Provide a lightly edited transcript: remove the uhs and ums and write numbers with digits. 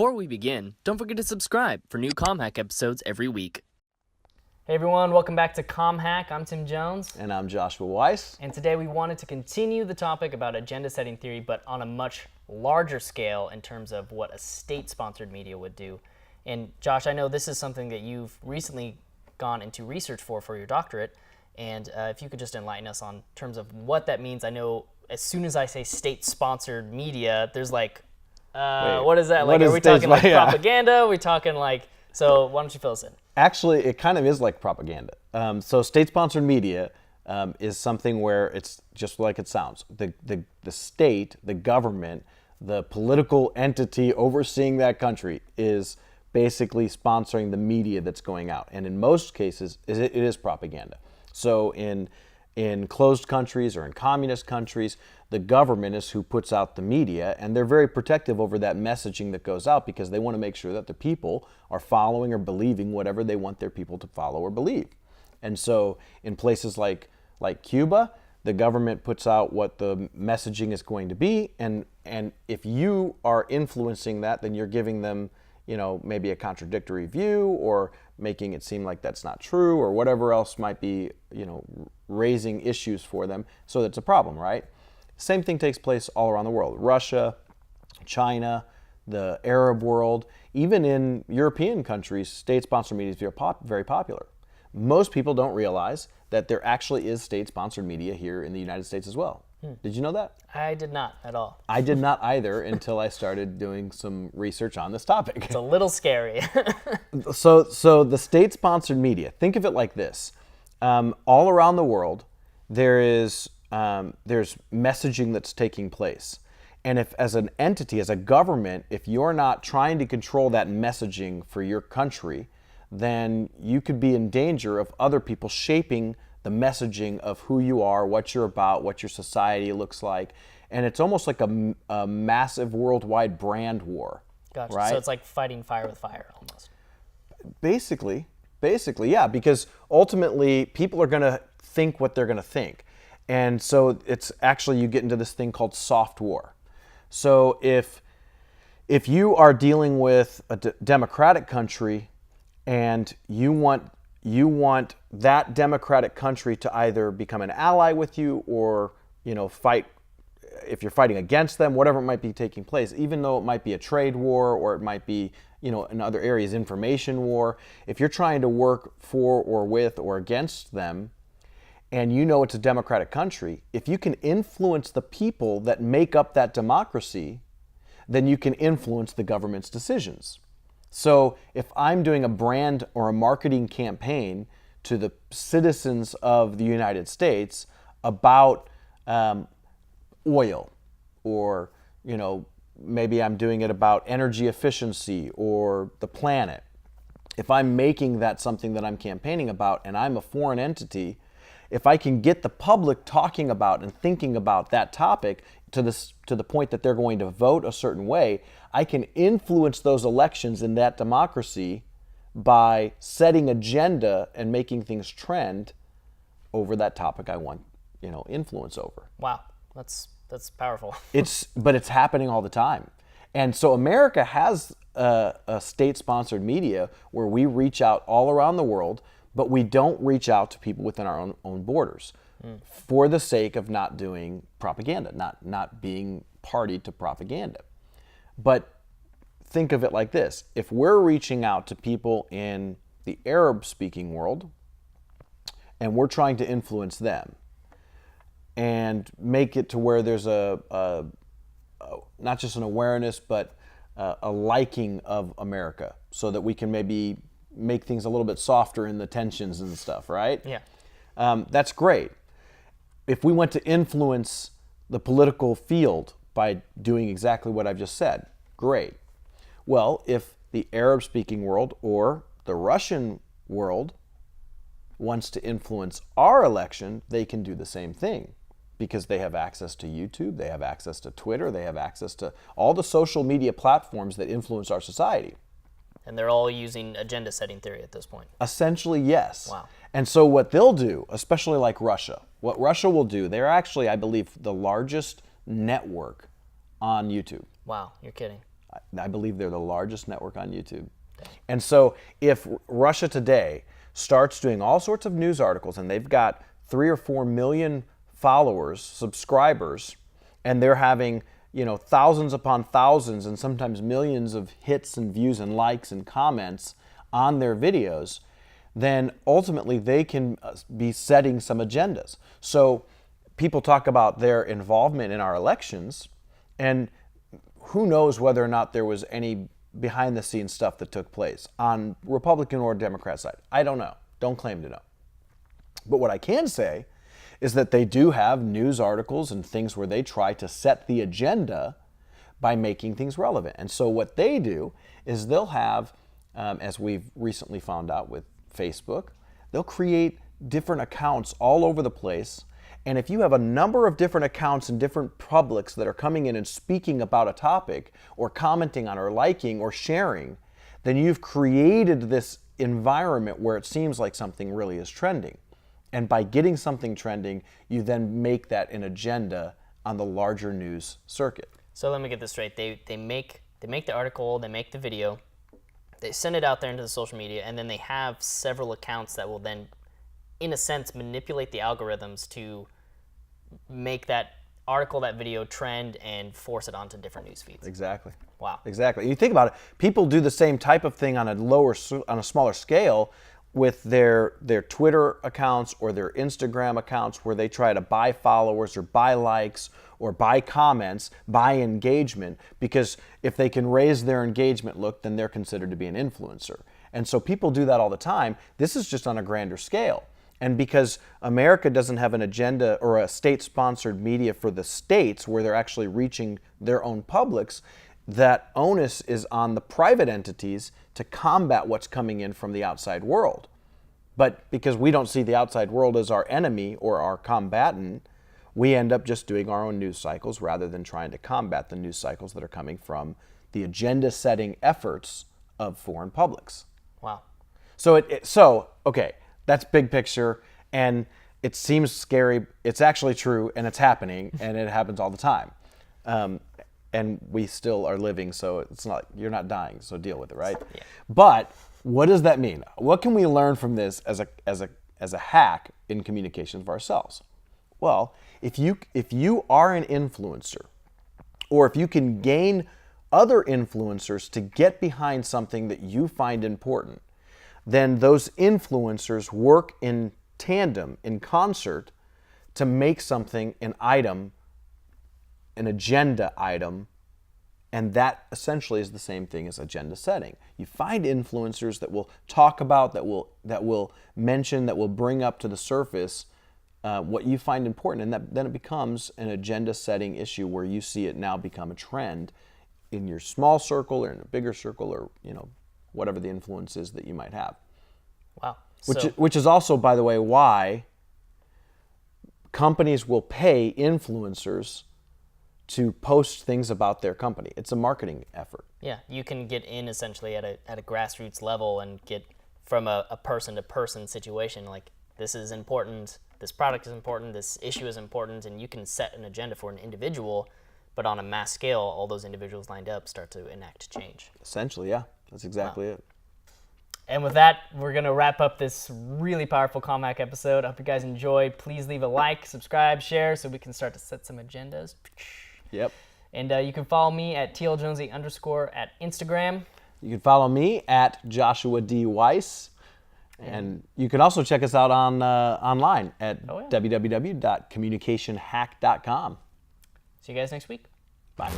Before we begin, don't forget to subscribe for new ComHack episodes every week. Hey everyone, welcome back to ComHack. I'm Tim Jones. And I'm Joshua Weiss. And today we wanted to continue the topic about agenda setting theory, but on a much larger scale in terms of what a state-sponsored media would do. And Josh, I know this is something that you've recently gone into research for your doctorate. And if you could just enlighten us on terms of what that means. I know as soon as I say state-sponsored media, there's like, what is that? Like, are we talking like propaganda? Are we talking like, so why don't you fill us in? Actually, it kind of is like propaganda. So state-sponsored media is something where it's just like it sounds. The state, the government, the political entity overseeing that country is basically sponsoring the media that's going out. And in most cases, it is propaganda. So in closed countries or in communist countries, the government is who puts out the media, and they're very protective over that messaging that goes out because they want to make sure that the people are following or believing whatever they want their people to follow or believe. And so in places like Cuba, the government puts out what the messaging is going to be, and if you are influencing that, then you're giving them, maybe a contradictory view or making it seem like that's not true or whatever else might be, raising issues for them. So that's a problem, right? Same thing takes place all around the world. Russia, China, the Arab world, even in European countries, state-sponsored media is very popular. Most people don't realize that there actually is state-sponsored media here in the United States as well. Did you know that? I did not at all. I did not either until I started doing some research on this topic. It's a little scary. So the state-sponsored media, think of it like this. All around the world, there's messaging that's taking place. And if as an entity, as a government, if you're not trying to control that messaging for your country, then you could be in danger of other people shaping the messaging of who you are, what you're about, what your society looks like. And it's almost like a massive worldwide brand war. Gotcha. Right? So it's like fighting fire with fire almost. Basically, yeah, because ultimately people are going to think what they're going to think. And so it's actually, you get into this thing called soft war. So if you are dealing with a democratic country and you want that democratic country to either become an ally with you or, fight, if you're fighting against them, whatever it might be taking place, even though it might be a trade war or it might be, in other areas, information war, if you're trying to work for or with or against them, and it's a democratic country, if you can influence the people that make up that democracy, then you can influence the government's decisions. So if I'm doing a brand or a marketing campaign to the citizens of the United States about oil, or, maybe I'm doing it about energy efficiency or the planet, if I'm making that something that I'm campaigning about and I'm a foreign entity, if I can get the public talking about and thinking about that topic to the point that they're going to vote a certain way, I can influence those elections in that democracy by setting agenda and making things trend over that topic I want, influence over. Wow, that's powerful. But it's happening all the time. And so America has a state-sponsored media where we reach out all around the world, but we don't reach out to people within our own borders for the sake of not doing propaganda, not being party to propaganda. But think of it like this. If we're reaching out to people in the Arab-speaking world and we're trying to influence them and make it to where there's a not just an awareness, but a liking of America so that we can maybe make things a little bit softer in the tensions and stuff, right? Yeah. That's great. If we want to influence the political field by doing exactly what I've just said, great. Well, if the Arab-speaking world or the Russian world wants to influence our election, they can do the same thing because they have access to YouTube, they have access to Twitter, they have access to all the social media platforms that influence our society. And they're all using agenda setting theory at this point. Essentially, yes. Wow. And so what they'll do, especially like Russia, what Russia will do, they're actually, I believe, the largest network on YouTube. Wow, you're kidding. I believe they're the largest network on YouTube. And so if Russia Today starts doing all sorts of news articles, and they've got 3 or 4 million followers, subscribers, and they're having thousands upon thousands and sometimes millions of hits and views and likes and comments on their videos, then ultimately they can be setting some agendas. So people talk about their involvement in our elections, and who knows whether or not there was any behind the scenes stuff that took place on Republican or Democrat side. I don't know. Don't claim to know. But what I can say is that they do have news articles and things where they try to set the agenda by making things relevant. And so what they do is they'll have, as we've recently found out with Facebook, they'll create different accounts all over the place. And if you have a number of different accounts and different publics that are coming in and speaking about a topic or commenting on or liking or sharing, then you've created this environment where it seems like something really is trending. And by getting something trending, you then make that an agenda on the larger news circuit. So let me get this straight. They make the article, they make the video, they send it out there into the social media, and then they have several accounts that will then, in a sense, manipulate the algorithms to make that article, that video trend and force it onto different news feeds. Exactly. Wow. Exactly. You think about it, people do the same type of thing on a smaller scale with their Twitter accounts or their Instagram accounts, where they try to buy followers or buy likes or buy comments, buy engagement, because if they can raise their engagement, then they're considered to be an influencer. And so people do that all the time. This is just on a grander scale. And because America doesn't have an agenda or a state-sponsored media for the states where they're actually reaching their own publics, that onus is on the private entities to combat what's coming in from the outside world. But because we don't see the outside world as our enemy or our combatant, we end up just doing our own news cycles rather than trying to combat the news cycles that are coming from the agenda-setting efforts of foreign publics. Wow. So okay, that's big picture, and it seems scary. It's actually true, and it's happening, and it happens all the time. And we still are living, so it's not, you're not dying, so deal with it, right? Yeah. But what does that mean? What can we learn from this as a hack in communications of ourselves? Well, if you are an influencer, or if you can gain other influencers to get behind something that you find important, then those influencers work in tandem, in concert, to make something an item, an agenda item, and that essentially is the same thing as agenda setting. You find influencers that will talk about, that will mention, that will bring up to the surface what you find important, and then it becomes an agenda setting issue where you see it now become a trend in your small circle or in a bigger circle, or whatever the influence is that you might have. Wow. Which is also, by the way, why companies will pay influencers to post things about their company. It's a marketing effort. Yeah, you can get in essentially at a grassroots level and get from a person-to-person situation, like, this is important, this product is important, this issue is important, and you can set an agenda for an individual, but on a mass scale, all those individuals lined up start to enact change. Essentially, yeah. That's exactly it. And with that, we're going to wrap up this really powerful ComHack episode. I hope you guys enjoyed. Please leave a like, subscribe, share, so we can start to set some agendas. Yep. And you can follow me at tljonesy_ at Instagram. You can follow me at Joshua D. Weiss. And you can also check us out on online at www.communicationhack.com. See you guys next week. Bye.